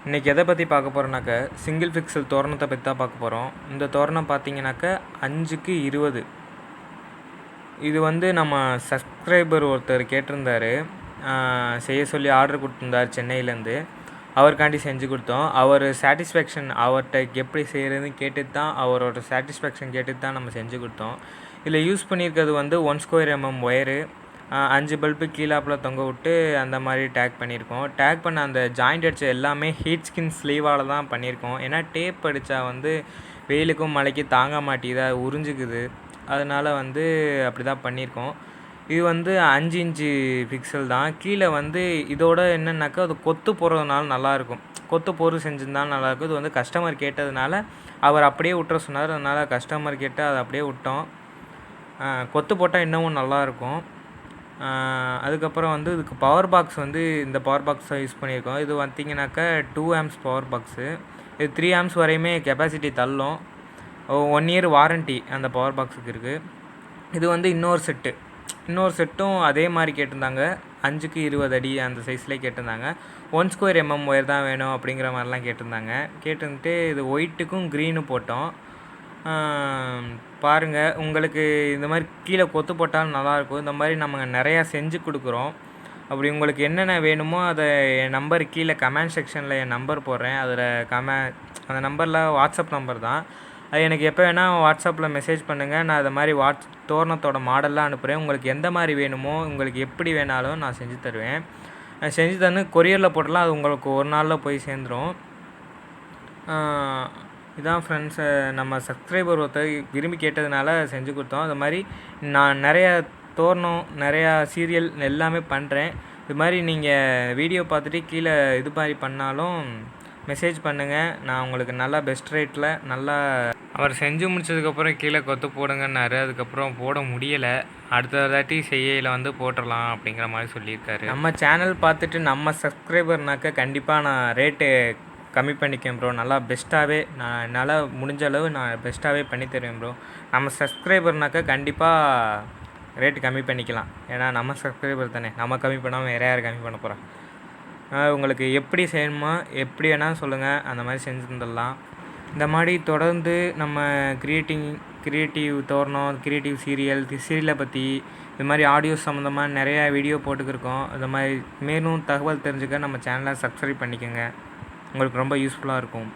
இன்றைக்கி எதை பற்றி பார்க்க போகிறோன்னாக்க சிங்கிள் பிக்சல் தோரணத்தை பற்றி தான் பார்க்க போகிறோம். இந்த தோரணம் பார்த்தீங்கன்னாக்க 5க்கு 20. இது வந்து நம்ம சப்ஸ்கிரைபர் ஒருத்தர் கேட்டிருந்தார், செய்ய சொல்லி ஆர்டர் கொடுத்துருந்தார் சென்னையிலேருந்து. அவருக்காண்டி செஞ்சு கொடுத்தோம். அவர் சாட்டிஸ்ஃபேக்ஷன் அவர்கிட்ட எப்படி செய்கிறதுன்னு கேட்டுட்டு தான், அவரோட சாட்டிஸ்ஃபேக்ஷன் கேட்டுட்டு தான் நம்ம செஞ்சு கொடுத்தோம். இதில் யூஸ் பண்ணியிருக்கிறது வந்து 1 ஸ்கொயர் mm ஒயரு, 5 பல்பு கீழாப்பில் தொங்க விட்டு அந்த மாதிரி டேக் பண்ணியிருக்கோம். டேக் பண்ண அந்த ஜாயிண்ட் அடித்த எல்லாமே ஹீட் ஸ்கின் ஸ்லீவால் தான் பண்ணியிருக்கோம். ஏன்னா டேப் அடித்தா வந்து வெயிலுக்கும் மழைக்கும் தாங்க மாட்டேங்குது, அது உறிஞ்சிக்குது. அதனால் வந்து அப்படி தான் பண்ணியிருக்கோம். இது வந்து 5 இன்ச்சு பிக்சல் தான். கீழே வந்து இதோட என்னென்னாக்கா அது கொத்து போடுறதுனால நல்லாயிருக்கும். கொத்து போர் செஞ்சுருந்தாலும் நல்லாயிருக்கும். இது வந்து கஸ்டமர் கேட்டதுனால அவர் அப்படியே விட்டுற சொன்னார். அதனால் கஸ்டமர் கேட்டு அதை அப்படியே விட்டோம். கொத்து போட்டால் இன்னமும் நல்லாயிருக்கும். அதுக்கப்புறம் வந்து இதுக்கு பவர் பாக்ஸ் வந்து இந்த பவர் பாக்ஸ் தான் யூஸ் பண்ணியிருக்கோம். இது பார்த்திங்கனாக்கா 2 amps பவர் பாக்ஸு. இது 3 amps வரையுமே கெப்பாசிட்டி தள்ளும். 1 year வாரண்ட்டி அந்த பவர் பாக்ஸுக்கு இருக்குது. இது வந்து இன்னொரு செட்டும் அதே மாதிரி கேட்டிருந்தாங்க. 5க்கு 20 அடி அந்த சைஸ்லேயே கேட்டிருந்தாங்க. 1 ஸ்கொயர் mm ஒயர் தான் வேணும் அப்படிங்கிற மாதிரிலாம் கேட்டிருந்தாங்க. கேட்டுன்ட்டு இது ஒயிட்டுக்கும் க்ரீனும் போட்டோம். பாருங்கள், உங்களுக்கு இந்த மாதிரி கீழே கொத்து போட்டாலும் நல்லாயிருக்கும். இந்த மாதிரி நம்ம நிறையா செஞ்சு கொடுக்குறோம். அப்படி உங்களுக்கு என்னென்ன வேணுமோ அதை என் நம்பர் கீழே கமெண்ட் செக்ஷனில் என் நம்பர் போடுறேன். அதில் அந்த நம்பரில் வாட்ஸ்அப் நம்பர் தான். அது எனக்கு எப்போ வேணால் வாட்ஸ்அப்பில் மெசேஜ் பண்ணுங்கள். நான் அதை மாதிரி தோரணத்தோட மாடல்லாம் அனுப்புகிறேன். உங்களுக்கு எந்த மாதிரி வேணுமோ, உங்களுக்கு எப்படி வேணாலும் நான் செஞ்சு தருவேன். செஞ்சு தந்து கொரியரில் போட்டலாம். அது உங்களுக்கு ஒரு நாளில் போய் சேர்ந்துடும். இதான் ஃப்ரெண்ட்ஸ், நம்ம சப்ஸ்கிரைபர் ஒருத்தர் விரும்பி கேட்டதுனால செஞ்சு கொடுத்தோம். அது மாதிரி நான் நிறையா தோரணம், நிறையா சீரியல் எல்லாமே பண்ணுறேன். இது மாதிரி நீங்கள் வீடியோ பார்த்துட்டு கீழே இது மாதிரி பண்ணாலும் மெசேஜ் பண்ணுங்கள். நான் உங்களுக்கு நல்லா பெஸ்ட் ரேட்டில் நல்லா அவர் செஞ்சு முடிச்சதுக்கப்புறம் கீழே கொத்து போடுங்கன்னாரு. அதுக்கப்புறம் போட முடியலை. அடுத்த தாட்டி செய்யல வந்து போட்டுடலாம் அப்படிங்கிற மாதிரி சொல்லியிருக்காரு. நம்ம சேனல் பார்த்துட்டு நம்ம சப்ஸ்கிரைபர்னாக்க கண்டிப்பாக நான் ரேட்டு கம்மி பண்ணிக்கேன் ப்ரோ. நல்லா பெஸ்ட்டாகவே நான் என்னால் முடிஞ்ச அளவு நான் பெஸ்ட்டாகவே பண்ணி தருவேன் ப்ரோ. நம்ம சப்ஸ்கிரைபர்னாக்கா கண்டிப்பாக ரேட்டு கம்மி பண்ணிக்கலாம். ஏன்னா நம்ம சப்ஸ்கிரைபர் தானே, நம்ம கம்மி பண்ணாமல் வேறு யார் கம்மி பண்ண போகிறோம். உங்களுக்கு எப்படி செய்யணுமோ எப்படி வேணாலும் சொல்லுங்கள், அந்த மாதிரி செஞ்சு தந்துடலாம். இந்த மாதிரி தொடர்ந்து நம்ம கிரியேட்டிவ் தோரணம், கிரியேட்டிவ் சீரியலை பற்றி இது மாதிரி ஆடியோஸ் சம்மந்தமாக நிறையா வீடியோ போட்டுக்கிருக்கோம். இந்த மாதிரி மேலும் தகவல் தெரிஞ்சுக்க நம்ம சேனலை சப்ஸ்கிரைப் பண்ணிக்கோங்க. உங்களுக்கு ரொம்ப யூஸ்ஃபுல்லாக இருக்கும்.